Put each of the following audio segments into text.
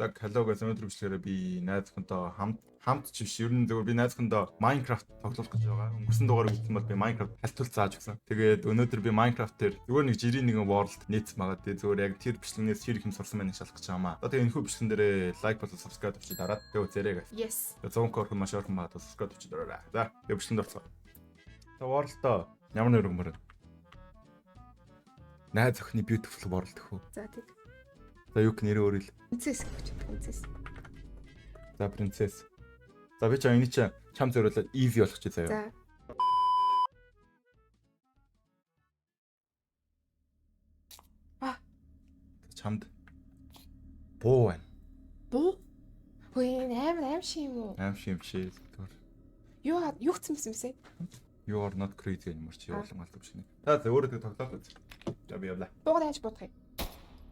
Так hello guys, өнөөдөр бичлэгээрээ би найз охинтой хамт ч биш, ер нь зөвхөн би найз охинтой Minecraft тоглох гэж байгаа. Өнгөрсөн дугаарыг үзсэн бол би Minecraft хальтуул зааж өгсөн. Тэгээд өнөөдөр би Minecraft дээр зүгээр нэг жирийн нэгэн world нийц магаад тэгээд зүгээр яг тэр бичлэгнээс хэр их юм сурсан байна шалгах гэж байгаа маа. Одоо тэгээд энэхүү бичлэгэн дээрээ like болон subscribe тавьчих дараад тэгээд үзээрэй guys. Yes. Тэгээд 100 корхон маш орхон байгаа subscribe тавьчих дараарай. За, тэгээд бичлэгэнд орцгоо. За world-то ямар нэр өмөр. Найз охины beautiful world гэх үү. За тийм. За юу нэрээ өөрөөл. Принцесс гэж принцесс. За принцесс. За би чам энэ чам зориулаад Eevee болох чи заяа. За. Чамд буу байна. Буу? Хөөе аим шиг юм уу? Аим шиг чи зүгээр. Юу гэсэн мэсэ? You are not crazy anymore чи явуулан алт биш нэ. За өөрөө тэг тоглоод үз. За би явлаа. Буугаад яаж бодох юм?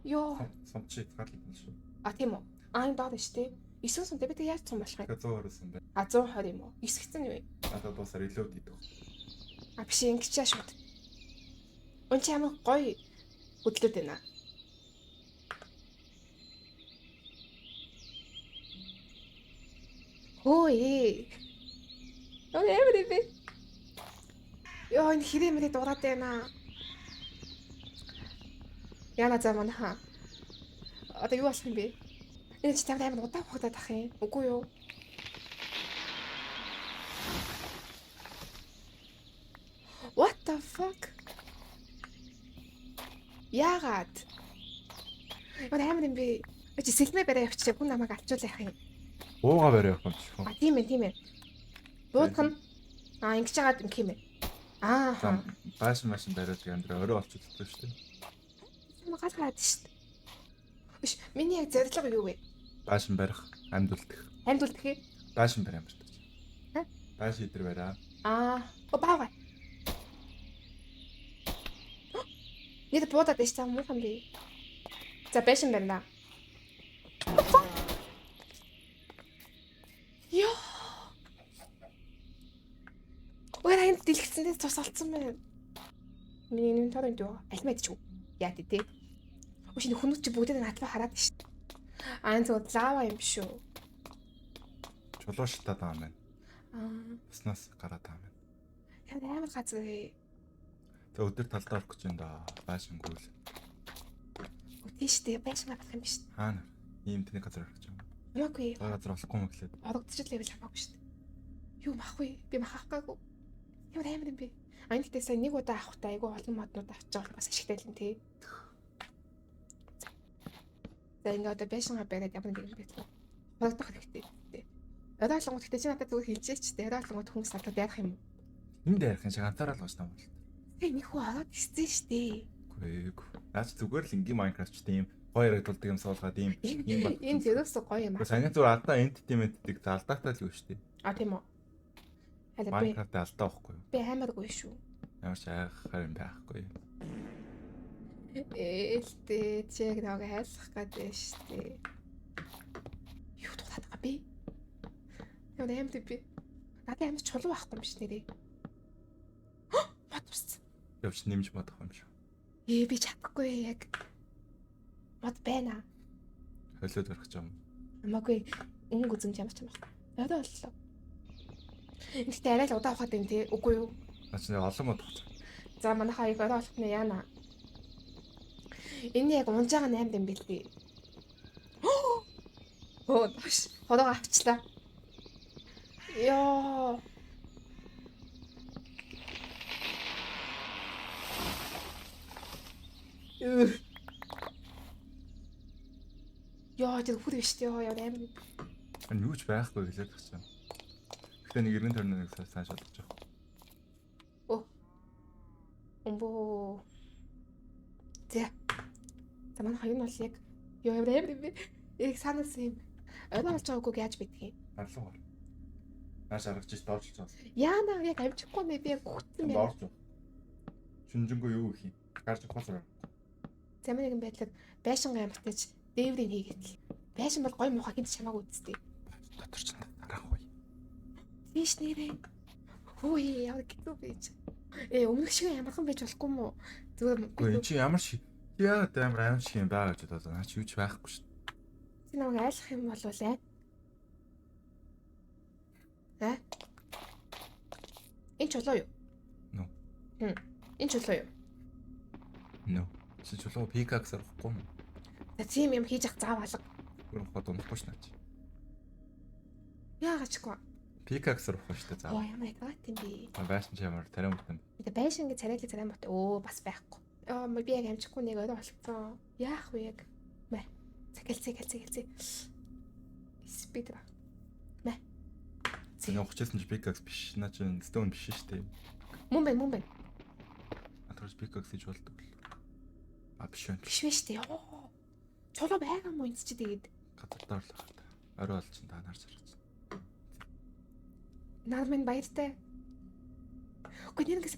Йоо. Сумчи гарлаа шүү. А тийм үү? Аа энэ доод нь штэ. 9 сум дээр би тэг яаж цум болох юм? 120 юм байна. А 120 юм уу? 9 гэсэн юу вэ? Одоо дуусаар reload хийдэг. А биш ингэж чааш бод. Он чи ямар гоё хөдлөд байна. Хөөе. Яа ямар бэ? Яа энэ хэрэг мэрэг дураад байна. Яна замана ха. Одоо юу болох юм бэ? Энэ ч тавд амар удаан хугацаа тах юм. Үгүй юу? What the fuck? Яагаад? Яа амар юм бэ? Чи сэлмэ барай явчих. Хүн намайг алчуулах юм. Ууга барай явах юм чи. А тийм ээ. Буудах нь ингэж яагаад юм хэмээ. Аа. Машин бариад гэндрэ орой олчихлоо шүү дээ. Галгаад шүү дээ. Биш, миний яг зорилго юу вэ? Машин барих, амьд үлдэх. Амьд үлдэх юм? Машин барь амт. Ха? Машин идэр бариа. Баага. Нэр буудаад байж таа муухан би. За бэшин байна. Йоо. Ой энэ дэлгэцэндээ цус алдсан байна. Миний инвентарь энэ аль мэдчих үү? Яа тий. Ушин хүмүүс чи бүгдээ надад хараад шүү дээ. Аа энэ зөв лава юм шүү. Чулуу шатаад байгаа юм байна. Буснаас гараад байгаа юм байна. Яг амар газар ээ. За өдөр талдаа орох гэж энэ да. Машин гүйл. Тийш дээ байшин авах юм биш. Хаана? Ийм тэний газар орох гэж юм. Ямаагүй. Газар болохгүй юм гэлээд. Орогдчих левел хамаагүй шүү дээ. Юу махгүй? Би махахгүй. Ямар амар юм бэ? Ань гэхдээ сая нэг удаа авахтаа айгүй олон моднууд авч байгаа бас ашигтай л юм тий. За ингээ одоо байшингаа бариад ямар нэг юм бэ? Хорогдох хэрэгтэй. Орой олонгууд гэхдээ чи надад зүгээр хэлжээч дээ. Орой олонгууд хүмүүс надад ярих юм уу? Энд ярих юм шиг ганцаараа л гоос намаа. Тэг нэг хүү ороод ирсэн шүү дээ. Үгүй. Наач зүгээр л ингийн Minecraft ч тийм гоё харагддаг юм суулгаад ийм баг. Энэ зөрөөсө гоё юм аа. Сангийн зүгээр алдаа энтитиментдэг алдаатай л юу шүү дээ. А тийм үү. Халя би Minecraft алдаа байхгүй юу? би амар гоё шүү. Ямар ч айхаар юм байхгүй юу? Ээлтэй чиг нэг хайлах гэдэг шүү дээ. Юу дураад байгаа би? Яа нэмд би. Надад амар чулуу байхгүй юм биш нэрээ. Мод бус. Явж нэмж бодох юм шүү. Би чадахгүй яг. Мод байна. Холиод орох юм. Амаагүй өнгө үзэмж ямар ч юм байна. Надад боллоо. Гэхдээ арай л удаа ухаад юм тий. Үгүй юу? Наач нэг олон мод тах. За манайхаа яг орой болохны яана. Энэ яг унжаага 8 юм бэлээ. Оо дош. Хороо авчлаа. Яа. Яа, тэр бүр биш тий. Яа амар. Энэ юу ч байхгүй гэлээд тах чинь. Гэхдээ нэг эргэн тойрны нэг сайн шалгаж байгаа. Өмбөө. За манайхаа энэ бол яг ямар юм бэ? Яг санаасан юм. Орой болж байгаагүй яаж бидгийг? Арлуу гар. Нааш аргач ич доорч байгаа. Яана яг амжихгүй нэ би яг хөтсөн байна. Доорч. Шүнжэнгөө юу гэх юм? Гарч ухаасаа. Замын нэгэн байдлаар байшингаа ямартаж дээврийг хийгээд. Байшин бол гой муухай гинт чамаагүй үсттэй. Дотор ч дараах бай. Тийш нэрээ. Хөөе яа гэдэг вэ? Өмнөх шиг ямархан байж болохгүй мó? Зүгээр Үгүй эн чи ямар шиг яагаад амар аим шиг юм байгаа гэж бодоод наа чи юу ч байхгүй шүү. Чи намайг айлах юм болов ээ. Энэ чулуу юу? Нөө. Энэ чулуу юу? Нөө. Чи чулуу пикаксаар авахгүй юм. За тийм юм хийж ах заав алга. Гүрэн хот унахгүй ш наач. Яагаад ч гоо. Пикаксаар авах штэ заа. Оо ямар гад юм бэ? Байшин ч ямар тариа мөртөнд. Тэ байшин гэж царайлаг царай мот. Оо бас байхгүй. Би яг амжихгүй нэг өөр болцсон. Яах вэ яг? Мэ. Цэгэлцээ. Спид. Зин ухчихсан ч пикакс биш. Наа чи стон биш штэ. Мөн байна. Атгаш пикакс гэж болдог. Биш байна. Биш вэ штэ. Чулуу байгаа мó энэ чи тэгээд. Гадар л байгаа. Орой бол чин та нарч харж. Наад минь баяртай. Үгүй нэгээс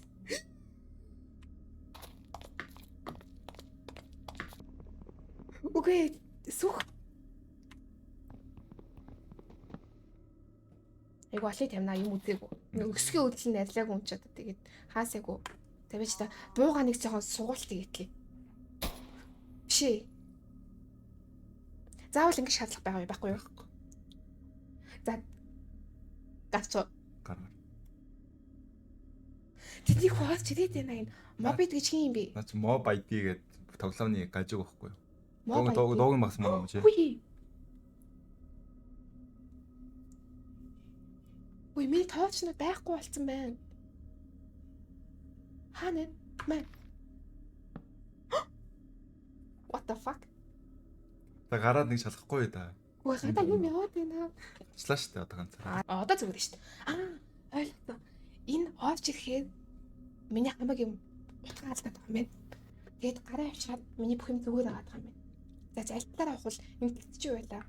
Үгүй сүх. Эго олий тамина юм үзээгүй. Өсгийн өдөл нь арилааг унчаад тэгээд хаасаагүй. Тавьж та бууга нэг жоохон сугуулт игээтлээ. Бишээ. Заавал ингэ шаардлага байгаа байхгүй юу? За. Гацоо. Гаргар. Тэдний хуваалц чигээд байна энэ. Мобид гэж хин юм бэ? Наа чи моб ID гээд тоглоомны гажиг байхгүй юу? Моб Дууг магс мөн юм чи. Ой, миний тоочнод байхгүй болсон байна. Хаана мэн? What the fuck? Та гараад нэг шалахгүй да. Ой, гадаа юм яваад байна. Члаа штэ одоо ганцаар. Одоо зүгээр шүү дээ. Ойлголоо. Энэ орж ирэхээр миний хамаг юм утгаа алдаад байгаа юм байна. Тэгээд гараа авчираад миний бүх юм зүгээр байгаа юм байна. За альтлаараа авах бол энэ гэж юу байлаа?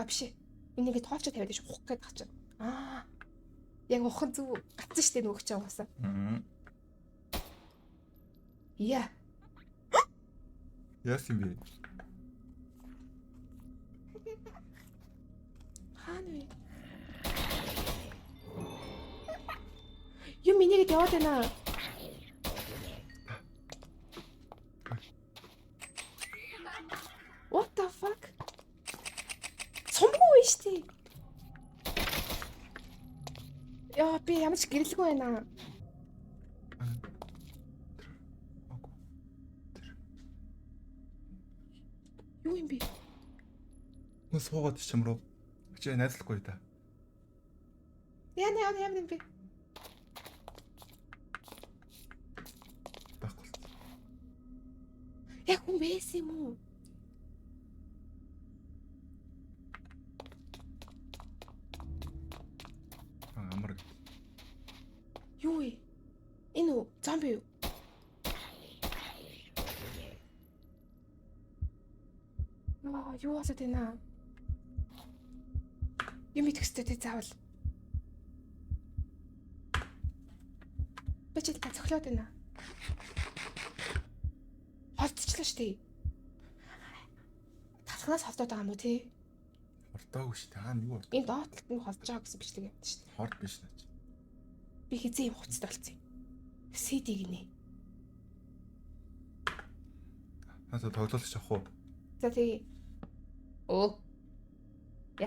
Биш. Энийг тоолчод тавиад ш ухах гээд гачаа. Яг ухах зүг гацсан штэ нөгөөч чам уусаа. Яа. Яасан бэ? Хаана вэ? Юу минийгэд яваад байна. What the fuck? Сумгүй штий. Яа би ямар ч гэрэлгүй байна. Юу юм бэ? Мөн суугаад чамруу. Чи найзлахгүй та. Яа юм бэ? Байхгүй. Яг хүн байсан юм уу? Амар. Юу вэ? Энэ үү? Зомби юу? Юу болоод байна? Юм итгэжтэй тэ заавал. Бачил та цохлоод байна. Холдчихлаа штий. Талхнаас холдоод байгаа юм уу те? Хордоогүй шүү дээ. Хаана юу бол? Энэ доотлолт нь холдож байгаа гэсэн бичлэг юм шүү дээ. Хорд биш наач. Би хизээ юм хуцтай болцсон юм. CD гинэ. Хасаа тоглоулах авах уу? За тэгээ. Яах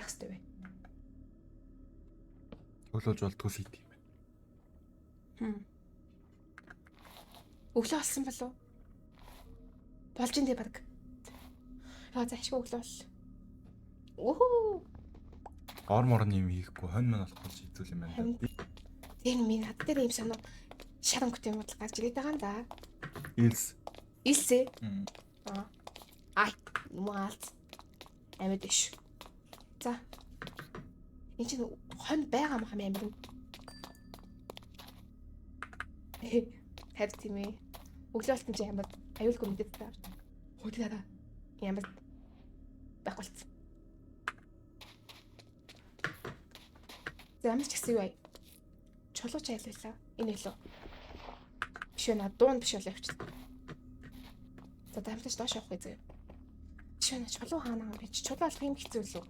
ёстой вэ? Тоглож болтгүй CD юм байна. Өглөө болсон болов уу? Болж ин дээ баг. Яа за ашиг өглөө бол. Орморны юм хийхгүй хонь мань болохгүй шийдвэл юм байна. Тэр минь над дээр юм санаа шаранг хөт юм бол гарч ирээд байгаа юм да. Илсээ. Мaalц. Амьд биш. За. Энд чинь хонь байгаа юм хамаа амир. Хайр тийм ээ. Өглөө болтон чи ямар аюулгүй мэдээд та. Хөөдөө ямар байхгүй болцсон. За ямар ч гэсэн юу вэ? Чулууч айлуулаа. Энэ илүү. Биш ээ над дуун биш болоо явчихсан. За дамтаж доош явах гэж. Биш ээ чулуу хаана юм бэ? Чулуу алах юм хэцүү лөө.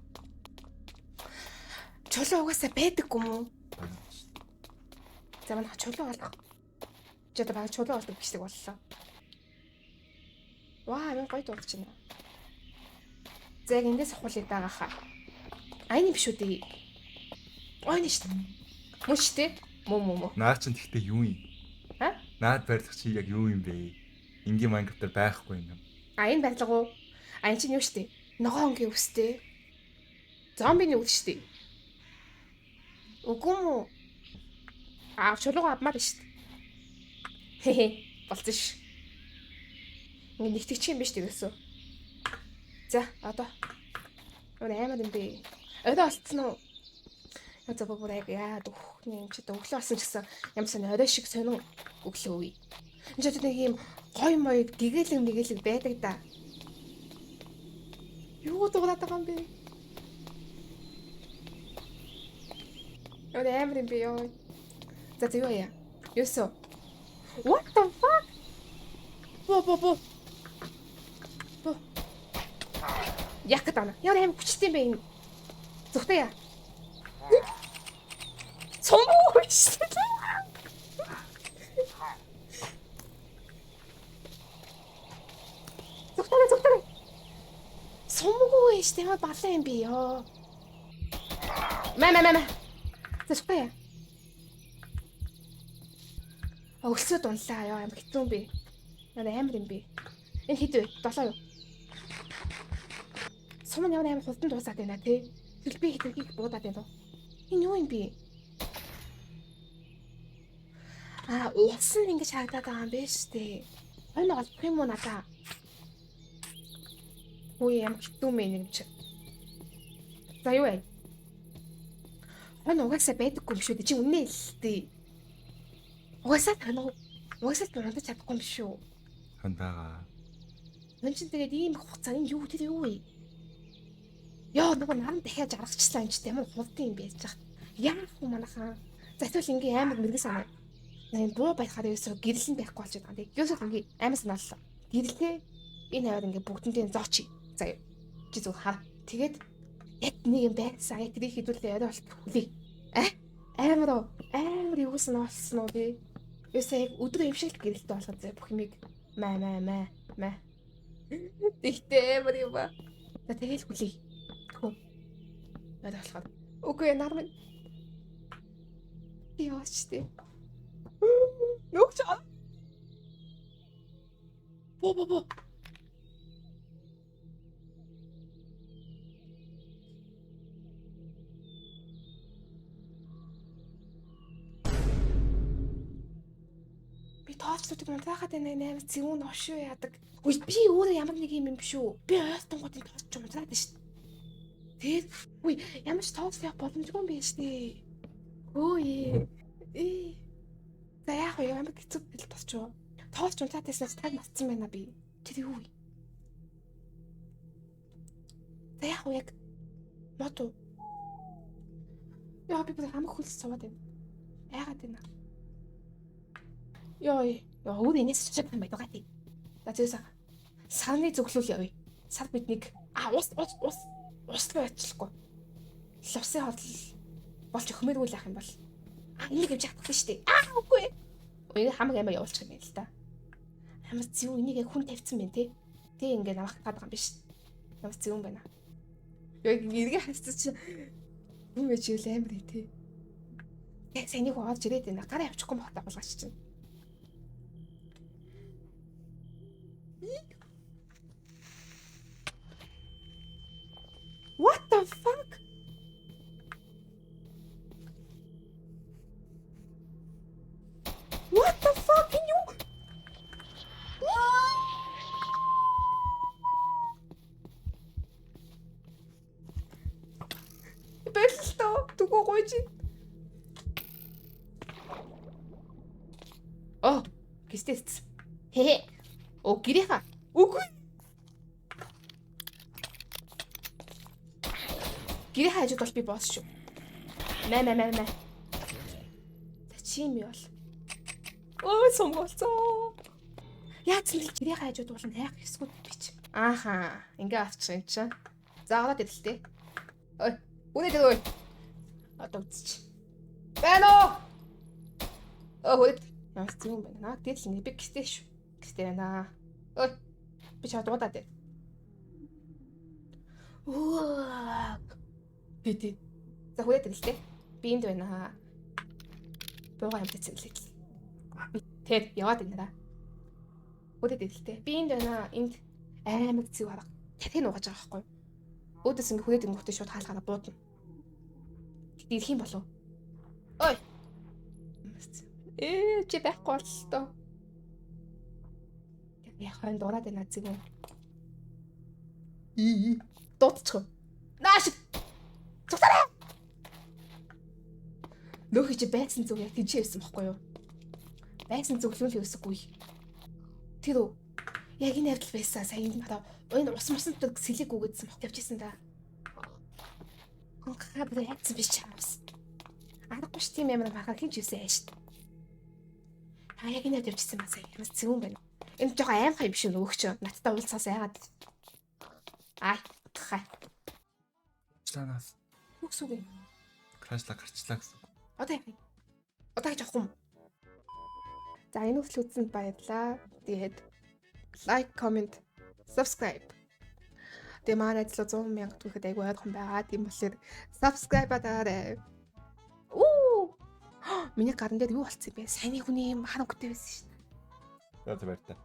Чулуу угаасаа байдаггүй юм уу? За манай чулуу алах. Чи одоо баг чулуу алдаг бичлэг боллоо. Ваа, ямар гоё дуулж байна. За яг эндээс хуулаад байгаа хаа. Айны биш үү дээ. Ойн шүү дээ. Мөн шүү дээ. Мөн. Наа чин тэгтээ юу юм? Ха? Наад барилах чи яг юу юм бэ? Ингийн Майнкрафтаар байхгүй юм. Энэ барилга уу? Энэ чинь юу шүү дээ? Ногоонгийн үстэй. Зомбиний үс шүү дээ. Үгүй мүү. Чулууга авмаар шүү дээ. Хе. Болцсон ш. Ингээ нэгтгэж юм биш тэгээс. За, одоо. Өөр амар юм бэ? Орой олцсон уу? За бүр яа дөхний юм чи өглөө болсон ч гэсэн ямар сони орой шиг сонин өглөө үе. Энд ч нэг юм гой мой гэгээлэг байдаг да. Юу дуурайд байгаа юм бэ? Өөр амар юм бэ ёо. За юу яа? Юусоо? What the fuck? Бо. Яг тана. Яа амар хүчтэй юм бэ энэ? Зүгтээ яа. Цомоо шүү дээ. Зүгтээ. Цомоо шүү дээ. Балаа юм би ёо. Маа. Зүгтээ. Өлсөө дунлаа ёо амар хитэн би. Амар юм би. Энэ хэд вэ? 7 юу? Сум нь амар хурдан дуусаад байна тий. Тэгэл би хитрхийг буудаад байна. Энэ юу юм бэ? Уус нь ингэж харагдаад байгаа юм биш үү? Хойно олдох юм уу надаа? Үй юм хитүү мэй нэг чи. За юу вэ? Хойно угаасаа байдаггүй юм шүү дээ. Чи үнэ л дээ. Угаасаа унтаж чадахгүй юм биш үү? Хандаа. Мөн чинь тэгээд ийм хугацаа энэ юу тэр юу вэ? Яа нөгөө наран дахиад жаргачихлаа юм чи ямар хурдан юм байж чах. Яах вэ манайхаа? За тэгвэл ингийн амар мэрэгэн санаа. Энэ буу байхаар ерөөсөө гэрэлэн байхгүй болж байгаа юм. Юусаа ингийн амар санааллаа. Гэрэлтэй энэ хавар ингээ бүгдэндээ зоочи. За юу. Чи зүг хаа. Тэгээд яг нэг юм байсан. Яг тэрийг хідүүлээ яриа болт хүлээ. Амар юусан олсон уу би. Юусаа яг өдөр юм шиг гэрэлтэй болгоод зэ бүх юмыг маа. Тэгтээ амар юм ба. За тэгэл хүлээ. Яриа болохоор. Үгүй нармын. Яачтэй. Нүгч. Бо. Би тооцлуудыг унтраахад энэ амар зүүн ошоо яадаг. Үгүй би өөрөө ямар нэг юм биш үү? Би ойртонгууд энэ тооцч унтраад байна шүү дээ. Тэгээд үгүй ямар ч тооц явах боломжгүй юм биш дээ. Өөе. За яах вэ? Ямар хэцүү бил тосчоо. Тооц унтраад байснаас таг мартсан байна би. Тэр юу вэ? За яах вэ? Мото. Яа би бүр хамаг хөлс суугаад байна. Яагаад вэ? Яа өөр энэс чичиг юм байдаг гати. За зөөс сарны зөвлөл явъя. Сар биднийг ус байцлахгүй. Лусын хорлол болж хөмөргүй л ах юм бол. Энийг явж чадахгүй шүү дээ. Үгүй. Үгүй хамаг амар явуулчих юм байл та. Ямар зөв энийг яг хүн тавьсан байна те. Тэ ингээ намах таад байгаа юм биш. Ямар зөв юм байна. Яг эргээ хасчих чи юм байж ийл амар тий. Яг санийг оож ирээд байна. Гараа явчихгүй бохтой болгаач чинь. What the fuck? What the fuck? Can you? Бэлтөө түгөө гойж. Гистэс. Хе. Гирэха. Үгүй. Гэрээ хажууд бол би босс шүү. Мэ. Чим юу бол? Сомголцоо. Яац мэл гэрээ хажууд бол хайх хэсгүүд бич. Ааха, ингээ авчих юм чи. За ороод идэлтэй. Үнэтэй ой. Одоо үзчих. Байна уу? Хөөд. Ямар тийм юм байна. Тэгэл нэг би гистэй шүү. Гистэй байна. Би чад удаад. Оо. Бид. За хүрээд ирэлтэй. Би энд байна. Бууга юм тэцэлээ. Тэр яваад байна. Хүрээд ирэлтэй. Би энд байна. Энд аймаг зэв харах. Тэтгэн угааж байгаа байхгүй. Өөдөөс ингэ хүрээд ирэнгүүтээ шууд хаалгаараа буудна. Тэгт ирэх юм болов. Ой. Чи байхгүй бол л тоо. Яг хойно дураад байна зэв үү. Дуудчих. Нааш. Цуцаарай. Нөхөж байсан зүг яг тийч байсан бохгүй юу? Байсан зөвлөл юусгүй. Тэр үү? Яг энэ явдал байсан. Сая энэ одоо энэ ус мусантай сэлэг үгээдсэн бох явжсэн да. Хонхаа бүр яцсан биш чамс. Аргагүй ш тийм ямар бахаа хинч юусэн яаш. Та яг энэ явдал явжсэн ба сая. Ямас зэвүүн байна. Энэ жоо аймхай биш үү нөгөөч. Надтай уулзсаас яагаад. Ай, хай. Чанаас Хүксүгэ. крашлаа гарчлаа гэсэн. Одоо яах вэ? Одоо гэж авах юм. За энэ хүртэл үзсэнд баярлалаа. Тэгээд лайк, comment, subscribe. Тэгээ манай ажлаа 100,000 төгрөгөд айгүй ойрхон байгаа. Тийм болохоор subscribe дараарай. Уу! Миний гаран дээр юу болцсон бэ? Сайн хүний юм харанхуйтай байсан шин. За баяр та.